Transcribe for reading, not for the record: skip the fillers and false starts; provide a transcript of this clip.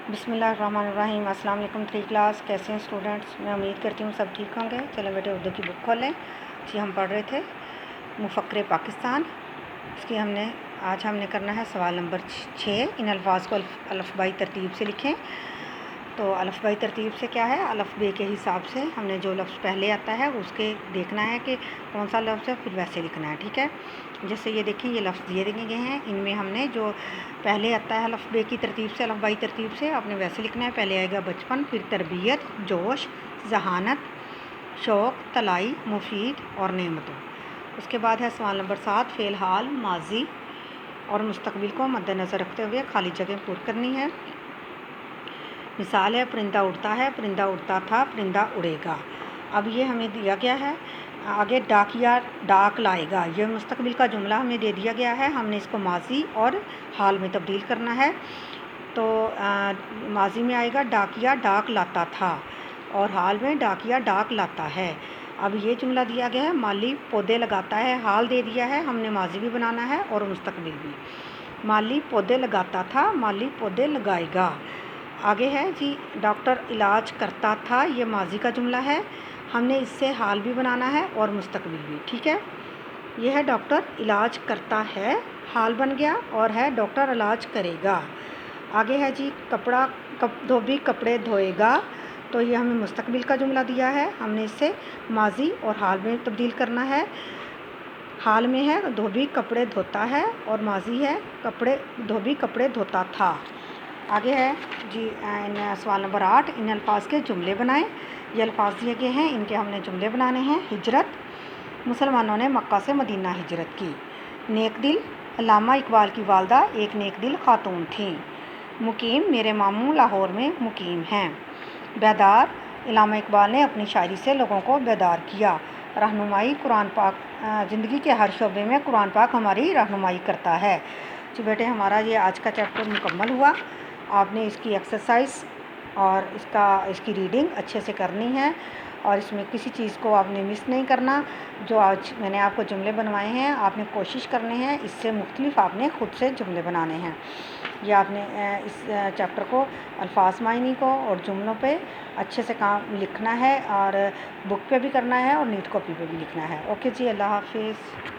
बिस्मिल्लाहिर्रहमानिर्रहीम। अस्सलाम वालेकुम। 3 क्लास कैसे हैं स्टूडेंट्स? मैं उम्मीद करती हूँ सब ठीक होंगे। चलो बेटे उर्दू की बुक खोलें। जी हम पढ़ रहे थे मुफ़क्किर पाकिस्तान। इसकी आज हमने करना है सवाल नंबर 6। इन अल्फाज को अलफ़बाई तरतीब से लिखें। तो अलफ़बाई तरतीब से क्या है, अलफ़ बे के हिसाब से हमने जो लफ्ज़ पहले आता है उसके देखना है कि कौन सा लफ्ज़ है, फिर वैसे लिखना है। ठीक है, जैसे ये देखें, ये लफ्ज़ दिए गए हैं, इनमें हमने जो पहले आता है अलफ़ बे की तरतीब से, अलफ़बाई तरतीब से आपने वैसे लिखना है। पहले आएगा बचपन, फिर तरबियत, जोश, जहानत, शौक़, तलाई, मुफीद और नेमतों। उसके बाद है सवाल नंबर 7। फ़ेल हाल, माजी और मुस्तक़बिल को मद्देनज़र रखते हुए खाली जगह पूरी करनी है। मिसाल है, परिंदा उड़ता है, परिंदा उड़ता था, परिंदा उड़ेगा। अब ये हमें दिया गया है। आगे डाकिया डाक लाएगा, ये मुस्तक़बिल का जुमला हमें दे दिया गया है। हमने इसको माजी और हाल में तब्दील करना है। तो माजी में आएगा डाकिया डाक लाता था, और हाल में डाकिया डाक लाता है। अब ये जुमला दिया गया है, माली पौधे लगाता है, हाल दे दिया है, हमने माजी भी बनाना है और मुस्तक़बिल भी। माली पौधे लगाता था, माली पौधे लगाएगा। आगे है जी, डॉक्टर इलाज करता था, ये माजी का जुमला है, हमने इससे हाल भी बनाना है और मुस्तक़बिल भी। ठीक है, ये है डॉक्टर इलाज करता है, हाल बन गया, और है डॉक्टर इलाज करेगा। आगे है जी, धोबी कपड़े धोएगा, तो ये हमें मुस्तक़बिल का जुमला दिया है, हमने इससे माजी और हाल में तब्दील करना है। हाल में है धोबी कपड़े धोता है, और माजी है धोबी कपड़े धोता था। आगे है जी सवाल नंबर 8। इन अल्फाज के जुमले बनाएं। ये अल्फाज दिए गए हैं, इनके हमने जुमले बनाने हैं। हिजरत, मुसलमानों ने मक्का से मदीना हिजरत की। नेक दिल, अल्लामा इकबाल की वालदा एक नेक दिल खातून थीं। मुकीम, मेरे मामू लाहौर में मुकीम हैं। बेदार, अल्लामा इकबाल ने अपनी शायरी से लोगों को बेदार किया। रहनुमाई, कुरान पाक, ज़िंदगी के हर शोबे में कुरान पाक हमारी रहनुमाई करता है। तो बेटे हमारा ये आज का चैप्टर मुकम्मल हुआ। आपने इसकी एक्सरसाइज और इसकी रीडिंग अच्छे से करनी है, और इसमें किसी चीज़ को आपने मिस नहीं करना। जो आज मैंने आपको जुमले बनवाए हैं, आपने कोशिश करनी है इससे मुख्तलिफ आपने ख़ुद से जुमले बनाने हैं। ये आपने इस चैप्टर को अल्फाज मायनी को और जुमलों पे अच्छे से काम लिखना है, और बुक पे भी करना है और नीट कॉपी पे भी लिखना है। ओके जी, अल्लाह हाफिज़।